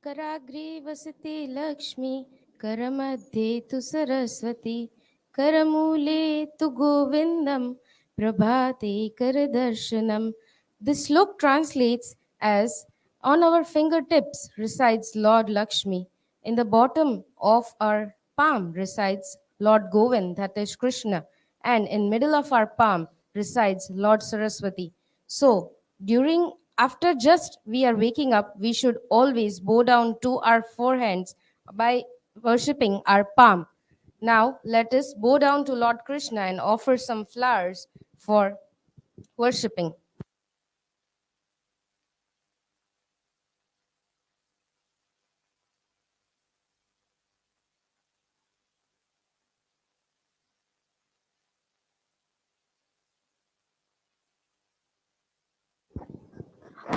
कराग्रे वसते लक्ष्मी करमध्ये तु Saraswati करमूले tu govindam prabhate kardarshanam. This slok translates as on our fingertips resides Lord Lakshmi. In the bottom of our palm resides Lord Govind, that is Krishna, and in middle of our palm resides Lord Saraswati. So, during after just we are waking up, we should always bow down to our foreheads by worshipping our palm. Now, let us bow down to Lord Krishna and offer some flowers for worshipping.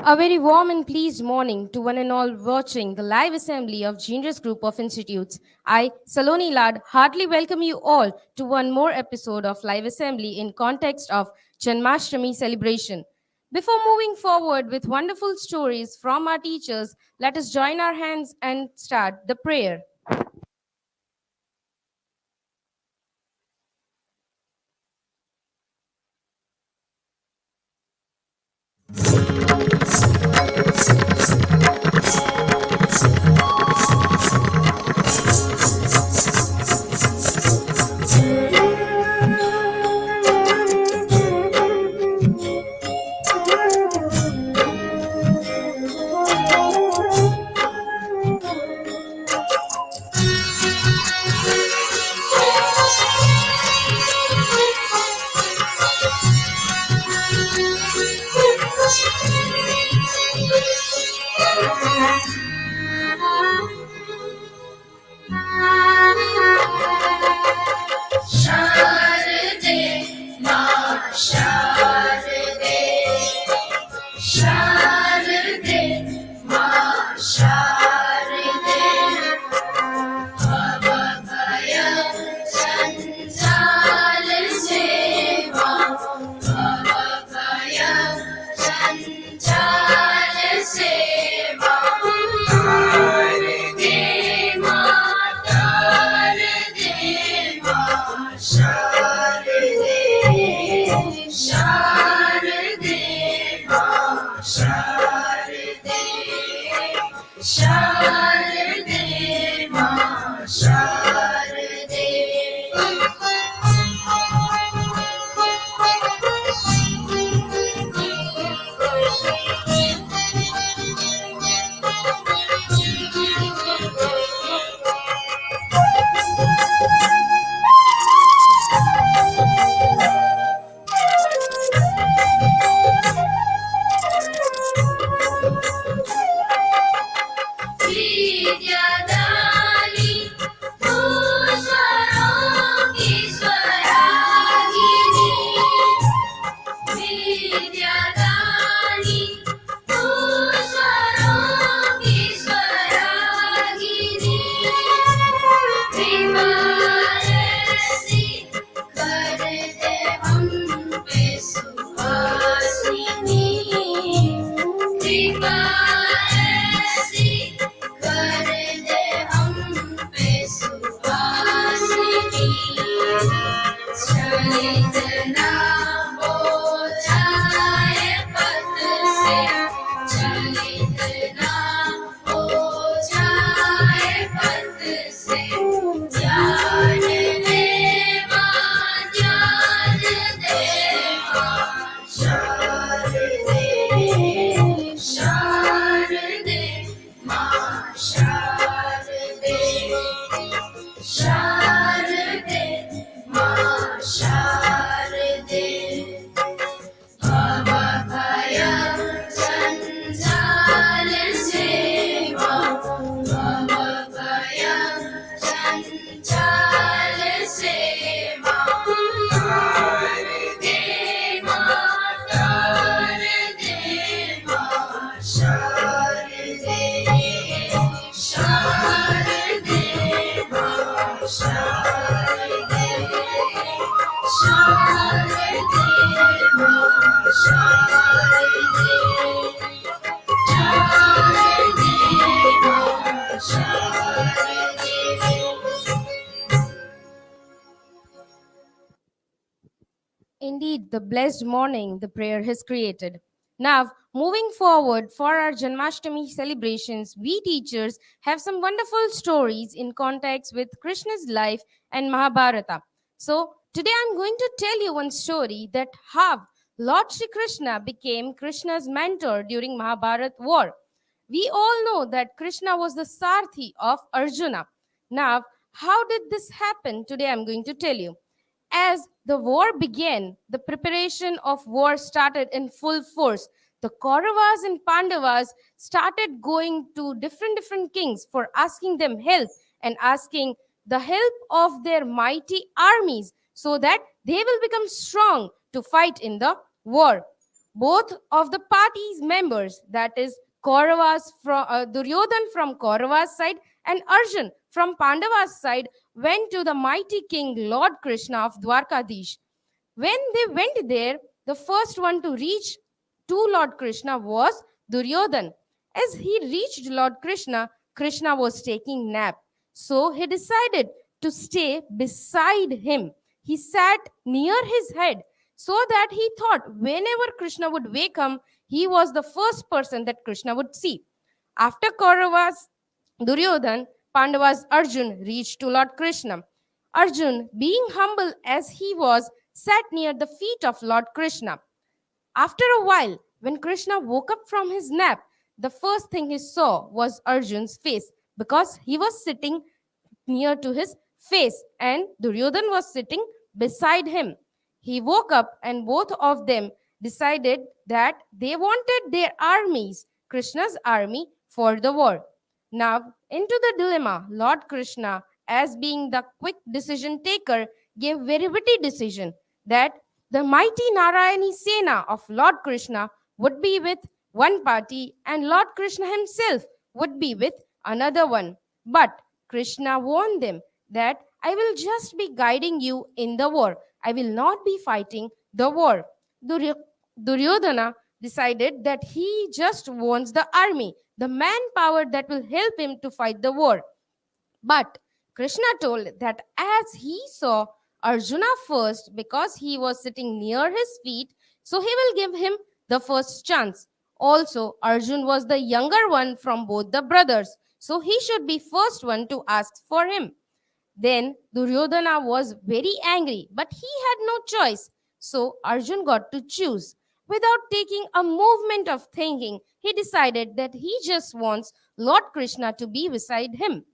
A very warm and pleased morning to one and all watching the live assembly of Genius Group of Institutes. I, Saloni Lad, heartily welcome you all to one more episode of Live Assembly in context of Janmashtami celebration. Before moving forward with wonderful stories from our teachers, let us join our hands and start the prayer. the blessed morning the prayer has created. Now, moving forward for our Janmashtami celebrations, we teachers have some wonderful stories in context with Krishna's life and Mahabharata. So, today I'm going to tell you one story that how Lord Shri Krishna became Krishna's mentor during Mahabharat war. We all know that Krishna was the Sarthi of Arjuna. Now, how did this happen? Today I'm going to tell you. As the war began, the preparation of war started in full force. The Kauravas and Pandavas started going to different kings for asking them help and asking the help of their mighty armies so that they will become strong to fight in the war. Both of the parties members, that is Kauravas from Duryodhan from Kauravas side and Arjun from Pandavas side, went to the mighty king Lord Krishna of Dwarkadish. When they went there, the first one to reach to Lord Krishna was Duryodhan. As he reached Lord Krishna, Krishna was taking nap. So he decided to stay beside him. He sat near his head so that he thought whenever Krishna would wake him, he was the first person that Krishna would see. After Kauravas, Duryodhan, Pandavas Arjun reached to Lord Krishna. Arjun, being humble as he was, sat near the feet of Lord Krishna. After a while, when Krishna woke up from his nap, the first thing he saw was Arjun's face because he was sitting near to his face and Duryodhan was sitting beside him. He woke up and both of them decided that they wanted their armies, Krishna's army, for the war. Now, into the dilemma, Lord Krishna, as being the quick decision taker, gave very witty decision that the mighty Narayani Sena of Lord Krishna would be with one party and Lord Krishna himself would be with another one. But Krishna warned them that I will just be guiding you in the war. I will not be fighting the war. Duryodhana decided that he just wants the army, the manpower that will help him to fight the war. But Krishna told that as he saw Arjuna first, because he was sitting near his feet, so he will give him the first chance. Also, Arjun was the younger one from both the brothers, so he should be first one to ask for him. Then Duryodhana was very angry, but he had no choice. So Arjun got to choose. Without taking a movement of thinking, he decided that he just wants Lord Krishna to be beside him.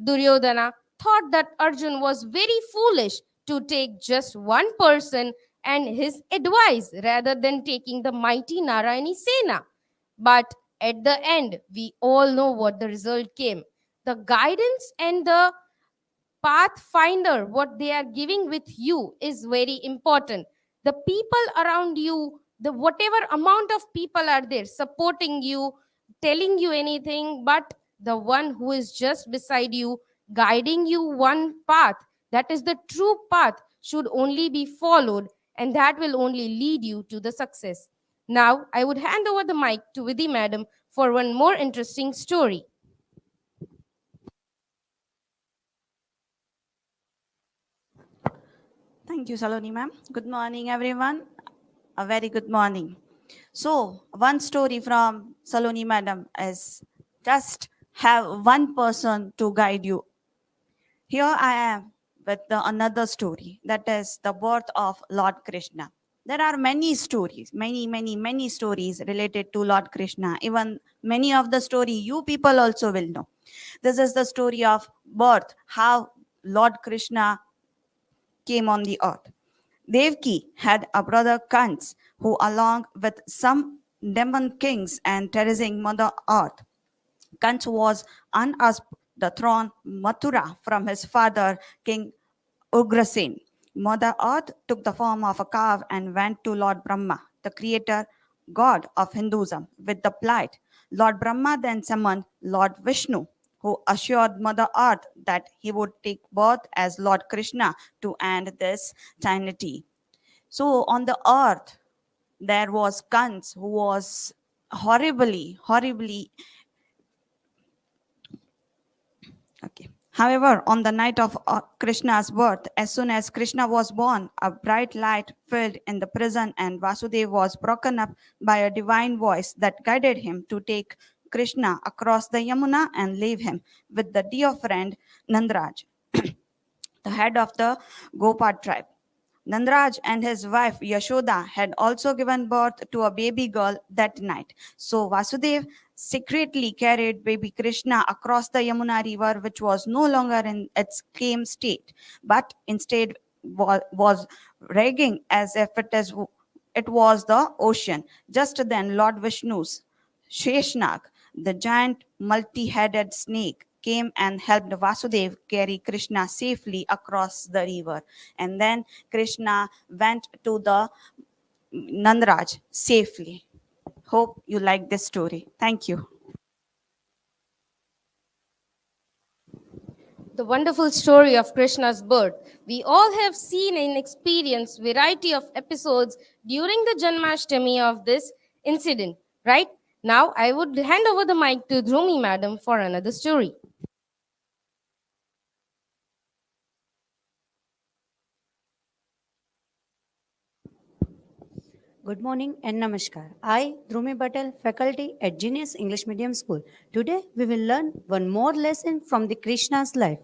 Duryodhana thought that Arjun was very foolish to take just one person and his advice rather than taking the mighty Narayani Sena. But at the end, we all know what the result came. The guidance and the pathfinder what they are giving with you is very important. The people around you, the whatever amount of people are there supporting you, telling you anything, but the one who is just beside you guiding you one path, that is the true path, should only be followed, and that will only lead you to the success. Now I would hand over the mic to Vidhi madam for one more interesting story. Thank you, Saloni ma'am. Good morning, everyone. A very good morning. So, one story from Saloni madam is just have one person to guide you. Here I am with another story, that is the birth of Lord Krishna. There are many stories, many stories related to Lord Krishna. Even many of the story you people also will know. This is the story of birth, how Lord Krishna came on the earth. Devki had a brother Kans, who, along with some demon kings and terrorizing Mother Earth, Kans was usurped the throne Mathura from his father, King Ugrasen. Mother Earth took the form of a cow and went to Lord Brahma, the creator god of Hinduism, with the plight. Lord Brahma then summoned Lord Vishnu, who assured Mother Earth that he would take birth as Lord Krishna to end this tyranny. So on the earth, there was Kans who was horribly However, on the night of Krishna's birth, as soon as Krishna was born, a bright light filled in the prison, and Vasudeva was broken up by a divine voice that guided him to take Krishna across the Yamuna and leave him with the dear friend Nandraj, the head of the Gopad tribe. Nandraj and his wife Yashoda had also given birth to a baby girl that night. So Vasudev secretly carried baby Krishna across the Yamuna river, which was no longer in its calm state, but instead was raging as if it was the ocean. Just then, Lord Vishnu's Sheshnag, the giant multi-headed snake, came and helped Vasudev carry Krishna safely across the river. And then Krishna went to the Nandraj safely. Hope you like this story. Thank you. The wonderful story of Krishna's birth. We all have seen and experienced variety of episodes during the Janmashtami of this incident, right? Now I would hand over the mic to Dhrumi madam for another story. Good morning and namaskar. I, Drumi Patel, faculty at Genius English Medium School. Today we will learn one more lesson from the Krishna's life.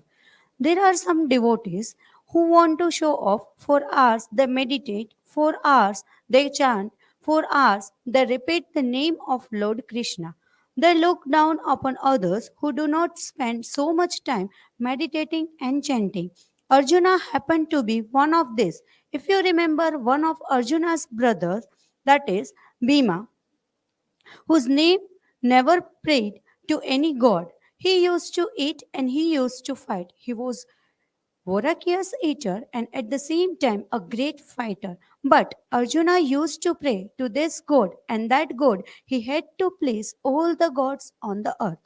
There are some devotees who want to show off. For hours they meditate, for hours they chant, for hours they repeat the name of Lord Krishna. They look down upon others who do not spend so much time meditating and chanting. Arjuna happened to be one of these. If you remember one of Arjuna's brothers, that is Bhima, whose name never prayed to any god. He used to eat and he used to fight. He was voracious eater and at the same time a great fighter. But Arjuna used to pray to this god, and that god he had to please all the gods on the earth.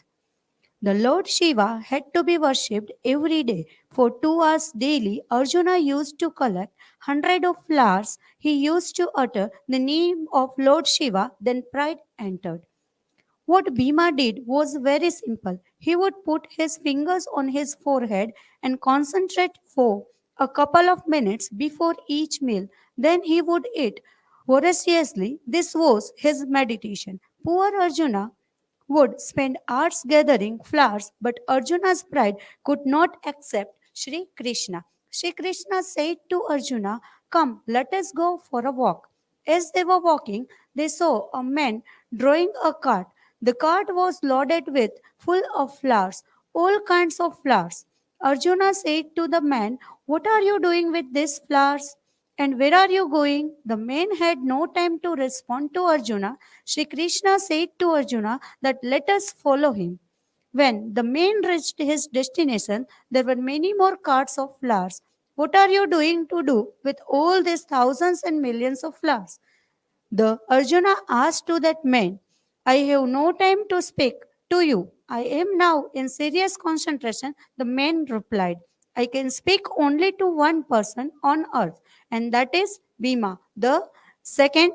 The Lord Shiva had to be worshipped every day. For 2 hours daily, Arjuna used to collect hundred of flowers. He used to utter the name of Lord Shiva, then pride entered. What Bhima did was very simple. He would put his fingers on his forehead and concentrate for a couple of minutes before each meal. Then he would eat voraciously. This was his meditation. Poor Arjuna would spend hours gathering flowers, but Arjuna's pride could not accept Sri Krishna. Sri Krishna said to Arjuna, "Come, let us go for a walk." As they were walking, they saw a man drawing a cart. The cart was loaded with full of flowers, all kinds of flowers. Arjuna said to the man, "What are you doing with these flowers? And where are you going?" The man had no time to respond to Arjuna. Shri Krishna said to Arjuna that let us follow him. When the man reached his destination, there were many more carts of flowers. "What are you doing to do with all these thousands and millions of flowers?" The Arjuna asked to that man, "I have no time to speak to you. I am now in serious concentration." The man replied, "I can speak only to one person on earth, and that is Bhima, the second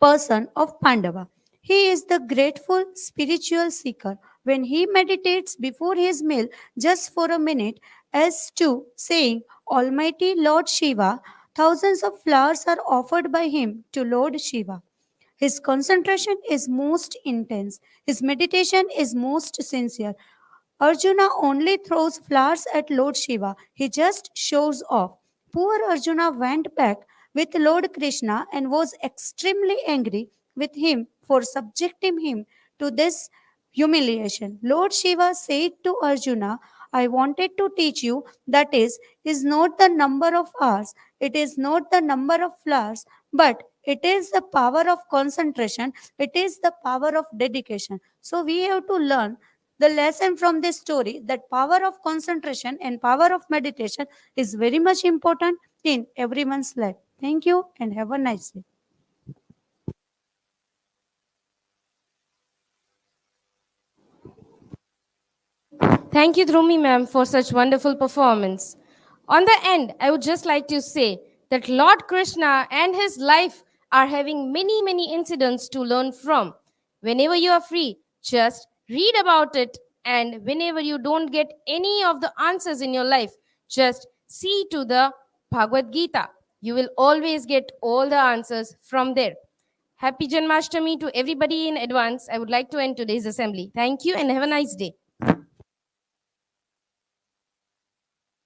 person of Pandava. He is the grateful spiritual seeker. When he meditates before his meal just for a minute, as to saying, Almighty Lord Shiva, thousands of flowers are offered by him to Lord Shiva. His concentration is most intense. His meditation is most sincere. Arjuna only throws flowers at Lord Shiva. He just shows off. Poor Arjuna went back with Lord Krishna and was extremely angry with him for subjecting him to this humiliation. Lord Shiva said to Arjuna, "I wanted to teach you that is not the number of hours, it is not the number of flowers, but it is the power of concentration, it is the power of dedication." So we have to learn the lesson from this story that power of concentration and power of meditation is very much important in everyone's life. Thank you and have a nice day. Thank you, Dhrumi ma'am, for such wonderful performance. On the end, I would just like to say that Lord Krishna and his life are having many, many incidents to learn from. Whenever you are free, just read about it And whenever you don't get any of the answers in your life, just see to the Bhagavad Gita. You will always get all the answers from there. Happy Janmashtami to everybody in advance. I would like to end today's assembly. Thank you and have a nice day.